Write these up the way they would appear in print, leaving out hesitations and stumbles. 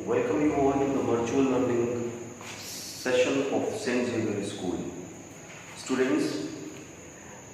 Welcome you all to the virtual learning session of XAVIER'S school. Students,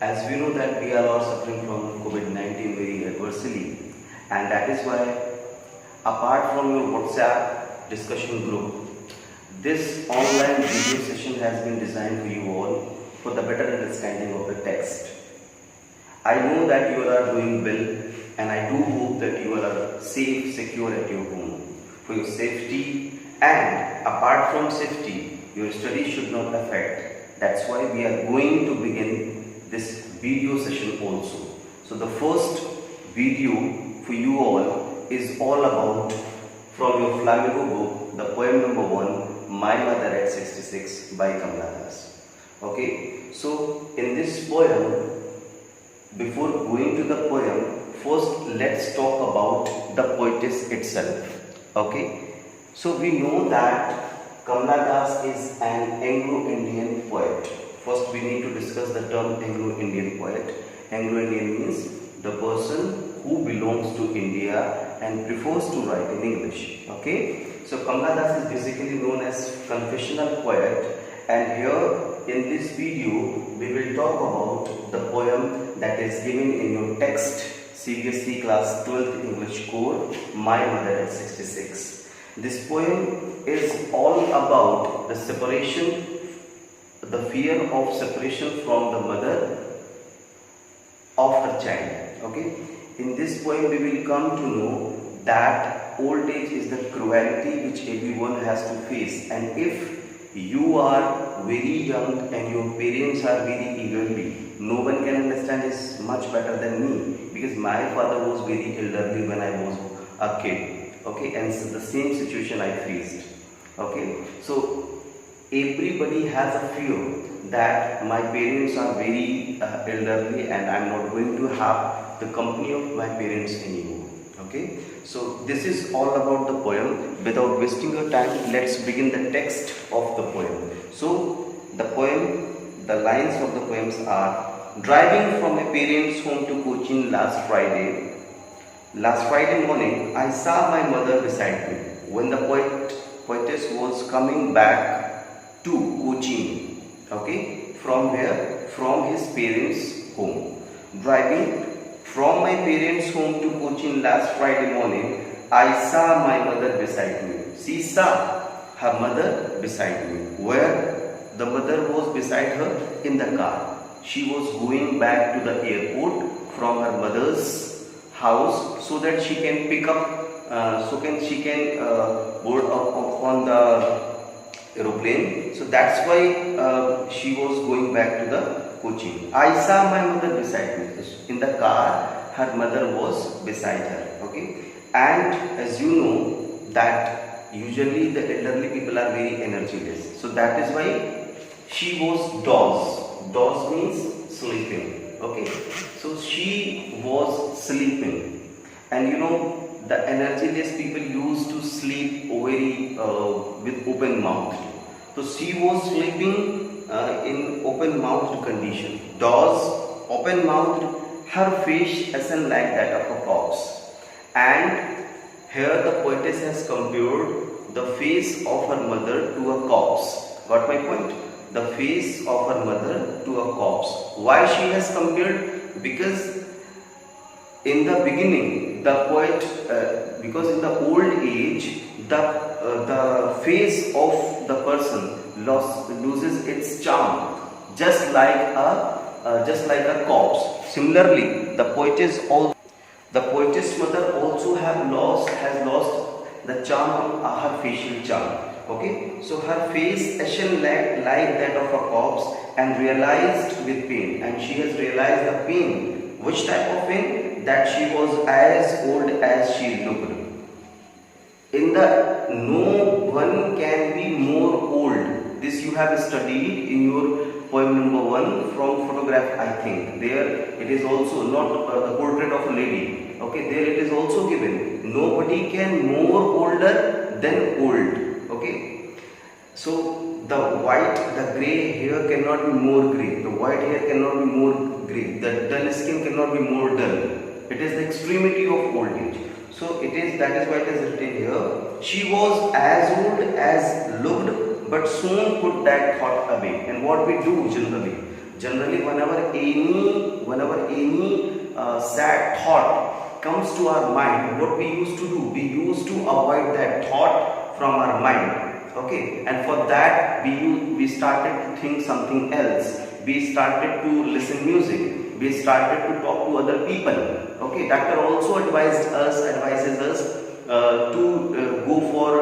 as we know that we are all suffering from COVID-19 very adversely, and that is why apart from your WhatsApp discussion group, this online video session has been designed for you all for the better understanding of the text. I know that you all are doing well, and I do hope that you all are safe, secure at your home. For your safety, and apart from safety, your studies should not affect. That's why we are going to begin this video session also. So the first video for you all is all about from your Flamingo book, the poem number 1, My Mother at 66 by KANNAUJ. Okay, so in this poem, before going to the poem, first let's talk about the poetess itself. Okay, so we know that KANNAUJ is an Anglo-Indian poet. First we need to discuss the term Anglo-Indian poet. Anglo-Indian means the person who belongs to India and prefers to write in English. Okay, so KANNAUJ is basically known as confessional poet, and here in this video we will talk about the poem that is given in your text CBSE class 12th English core, My Mother at 66. This poem is all about the separation, the fear of separation from the mother of her child. Okay, in this poem we will come to know that old age is the cruelty which everyone has to face, and if you are very young and your parents are very elderly, no one can understand this much better than me, because my father was very elderly when I was a kid. Okay, and so the same situation I faced. Okay, so everybody has a fear that my parents are very elderly and I am not going to have the company of my parents anymore. Okay, so this is all about the poem. Without wasting your time, let's begin the text of the poem. So the poem, the lines of the poems are: driving from my parents' home to Cochin last Friday morning, I saw my mother beside me. When the poetess was coming back to Cochin, okay, from where? From his parents' home. Driving from my parents' home to Cochin last Friday morning, I saw my mother beside me. She saw her mother beside me. Where? The mother was beside her in the car. She was going back to the airport from her mother's house so that she can pick up, board up on the aeroplane. So that's why she was going back to the Cochin. I saw my mother beside me. In the car, her mother was beside her. Okay, and as you know that usually the elderly people are very energyless. So that is why she was dozed. Dozed means sleeping. Okay, so she was sleeping, and you know the energyless people used to sleep very with open mouth. So she was sleeping in open mouthed condition. Dozed, open mouthed, her face isn't like that of a corpse. And here the poetess has compared the face of her mother to a corpse. Got my point? The face of her mother to a corpse. Why she has compared? Because in the beginning, the poet, because in the old age, the face of the person loses its charm, just like a corpse. Similarly, the poetess mother also has lost the charm of her facial charm. Okay, so her face ashen like that of a corpse and realized with pain, and she has realized the pain. Which type of pain? That she was as old as she looked. No one can be more old. This you have studied in your poem number 1 from photograph, I think. There it is also not the portrait of a lady. Okay, there it is also given. Nobody can more older than old. Okay, so the grey hair cannot be more grey. The white hair cannot be more grey. The dull skin cannot be more dull. It is the extremity of old age. So that is why it is written here. She was as old as looked, but soon put that thought away. And what we do generally whenever any sad thought comes to our mind, what we used to do, we used to avoid that thought from our mind. Okay, and for that we started to think something else. We started to listen music. We started to talk to other people. Okay, doctor also advises us to go for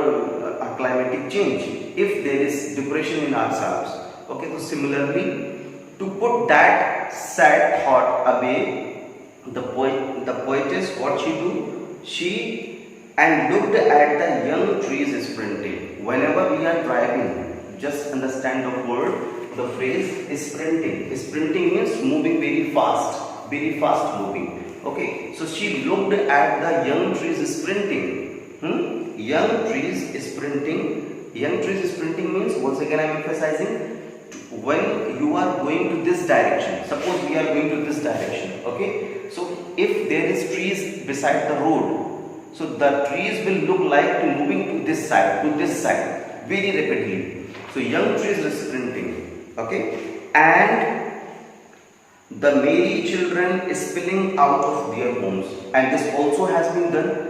a climatic change if there is depression in ourselves. Okay, so similarly, to put that sad thought away, the poetess, what she do? She and looked at the young trees sprinting. Whenever we are driving, just understand the word. The phrase is sprinting. Sprinting means moving very fast moving. Okay, so she looked at the young trees sprinting. Young trees sprinting. Young trees sprinting means, once again I am emphasizing, when you are going to this direction. Suppose we are going to this direction. Okay, so if there is trees beside the road, so the trees will look like to moving to this side very rapidly. So young trees are sprinting. Okay, and the merry children spilling out of their homes, and this also has been done.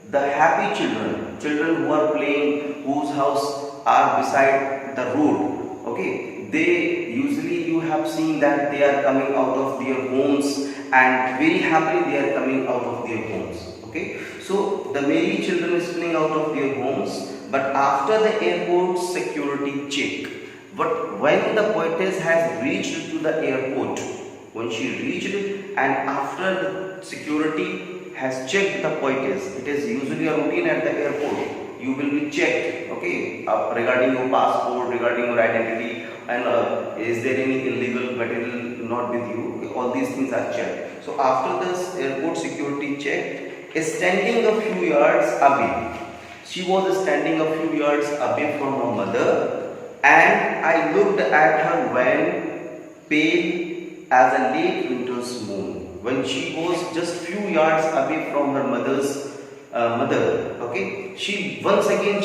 The happy children who are playing, whose house are beside the road. Okay, they usually, you have seen that they are coming out of their homes and very happily they are coming out of their homes. Okay, so the merry children spilling out of their homes, but after the airport security check. But when the poetess has reached to the airport, when she reached and after the security has checked the poetess, it is usually a routine at the airport. You will be checked, okay, regarding your passport, regarding your identity, and is there any illegal material not with you. All these things are checked. So after this airport security check, standing a few yards away, she was standing a few yards away from her mother. And I looked at her when pale as a late winter's moon. When she was just few yards away from her mother. Okay, she turned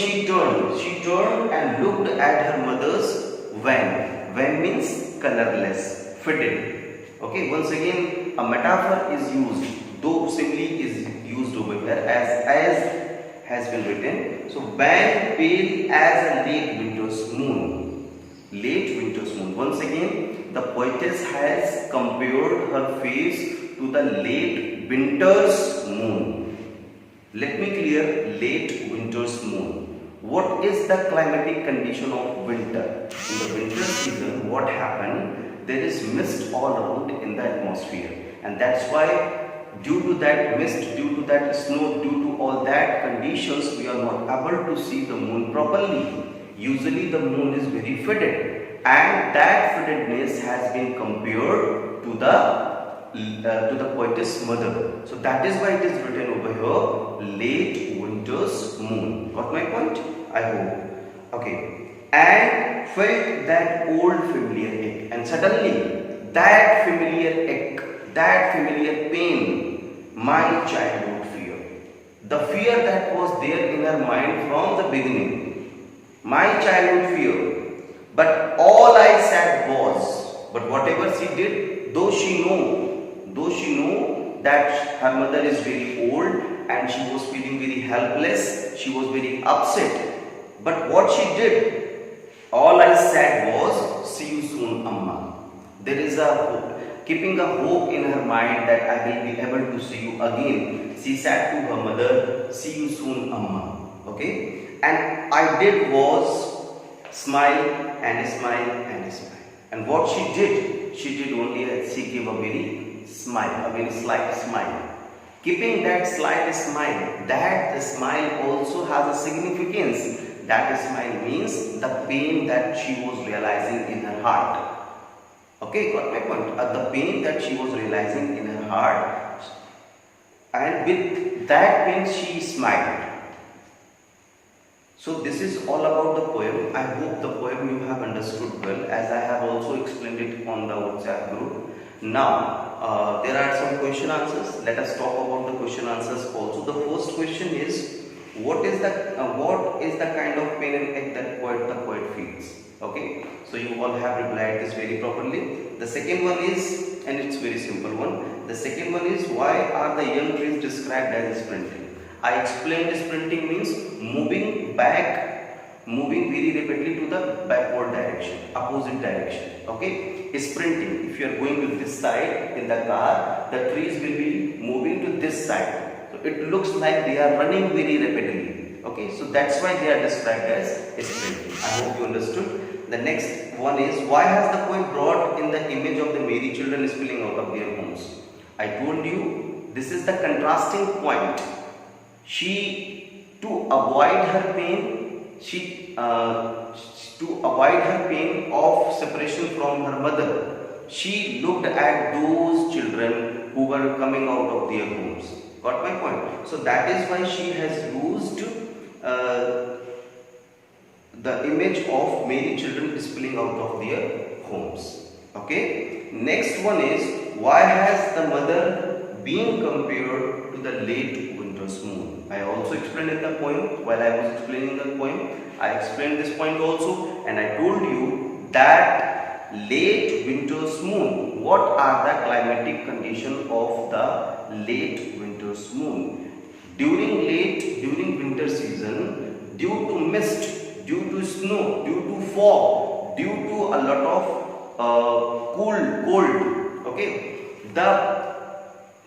and looked at her mother's when. When means colorless, faded. Okay, once again a metaphor is used, though simile is used over here as has been written. So when pale as a late winter's moon. Late winter's moon. Once again, the poetess has compared her face to the late winter's moon. Let me clear late winter's moon. What is the climatic condition of winter? In the winter season, what happened? There is mist all around in the atmosphere, and that's why due to that mist, due to that snow, due to all that conditions, we are not able to see the moon properly. Usually the moon is very faded, and that fadedness has been compared to the poetess mother. So that is why it is written over here, late winter's moon. Got my point? I hope. Okay. And felt that old familiar ache, and suddenly that familiar ache, that familiar pain, my childhood fear. The fear that was there in her mind from the beginning. My childhood fear. But all I said was, but whatever she did, though she knew that her mother is very old and she was feeling very helpless, she was very upset. But what she did, all I said was, see you soon, Amma. There is a hope. Keeping a hope in her mind that I will be able to see you again, she said to her mother, see you soon, Amma. Okay? And I did was smile and smile and smile. And what she did only, she gave a very slight smile. Keeping that slight smile, that smile also has a significance. That smile means the pain that she was realizing in her heart. Okay, got my point? The pain that she was realizing in her heart, and with that pain she smiled. So this is all about the poem. I hope the poem you have understood well, as I have also explained it on the WhatsApp group. Now, there are some question answers. Let us talk about the question answers also. The first question is, what is the kind of pen and ink that the poet feels? Okay, so you all have replied this very properly. The second one is, and it's very simple one. The second one is, why are the young trees described as sprinting? I explained sprinting means moving very rapidly to the backward direction, opposite direction. Okay, sprinting. If you are going to this side in the car, the trees will be moving to this side. So it looks like they are running very rapidly. Okay, so that's why they are described as sprinting. I hope you understood. The next one is, why has the poet brought in the image of the merry children spilling out of their homes? I told you this is the contrasting point. To avoid her pain of separation from her mother, she looked at those children who were coming out of their homes. Got my point? So that is why she has used the image of merry children spilling out of their homes. Okay. Next one is, why has the mother been compared to the late winter's moon? I also explained in the poem. While I was explaining the poem, I explained this point also, and I told you that late winter's moon, what are the climatic conditions of the late winter's moon? During winter season, due to mist, due to snow, due to fog, due to a lot of cold, okay, the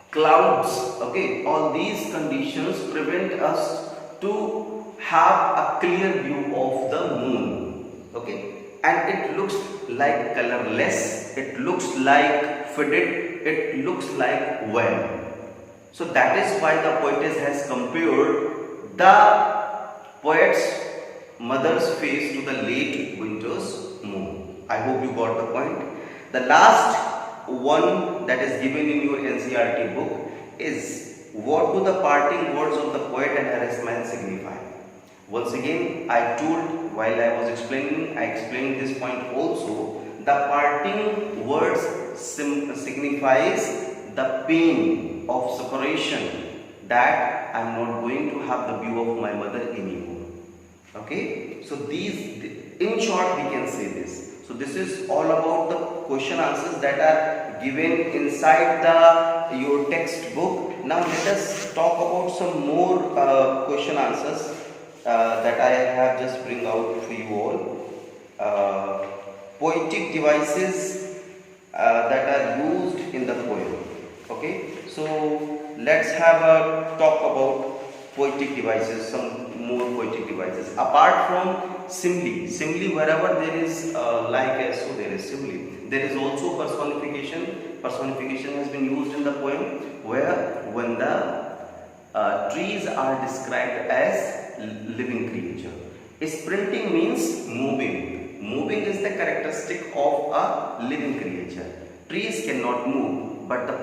clouds, okay, all these conditions prevent us to have a clear view of the moon, okay, and it looks like colorless, it looks like faded, it looks like wan. So that is why the poetess has compared the poet's mother's face to the late winter's moon. I hope you got the point. The last one that is given in your NCERT book is, what do the parting words of the poet and her smile signify? Once again, I told while I was explaining, I explained this point also. The parting words signifies the pain of separation, that I am not going to have the view of my mother anymore. Okay, so these, in short, we can say this. So this is all about the question answers that are given inside your textbook. Now let us talk about some more question answers that I have just bring out for you all. Poetic devices that are used in the poem. Okay, so let's have a talk about poetic devices, some more poetic devices. Apart from simile, wherever there is like so there is simile. There is also personification. Personification has been used in the poem, where when the trees are described as living creature. Sprinting means moving. Moving is the characteristic of a living creature. Trees cannot move, but the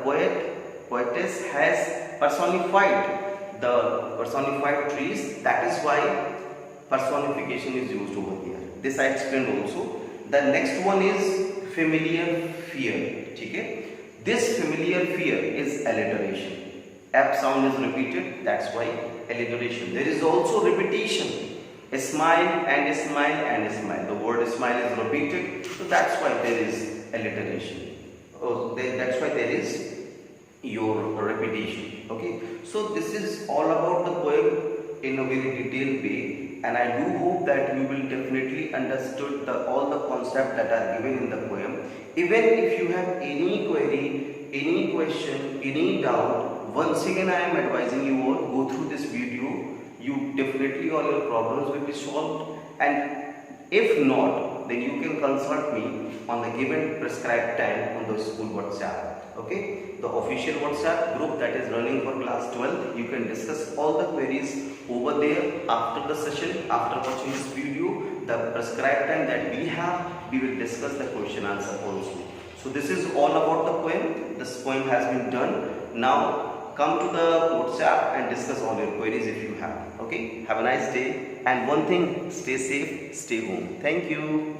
poetess has personified trees. That is why personification is used over here. This I explained also. The next one is familiar fear. Okay? This familiar fear is alliteration. F sound is repeated, that's why alliteration. There is also repetition. A smile and a smile and a smile. The word smile is repeated, so that's why there is alliteration. That's why there is your repetition. Okay, so this is all about the poem in a very detailed way, and I do hope that you will definitely understood all the concepts that are given in the poem. Even if you have any query, any question, any doubt, once again I am advising you all, go through this video. You definitely all your problems will be solved, and if not, then you can consult me on the given prescribed time on the school WhatsApp. Okay, the official WhatsApp group that is running for class 12. You can discuss all the queries over there after the session. After watching this video, the prescribed time that we have, we will discuss the question answer also. So this is all about the poem. This poem has been done. Now come to the WhatsApp and discuss all your queries if you have. Okay, have a nice day, and one thing, stay safe, stay home. Thank you.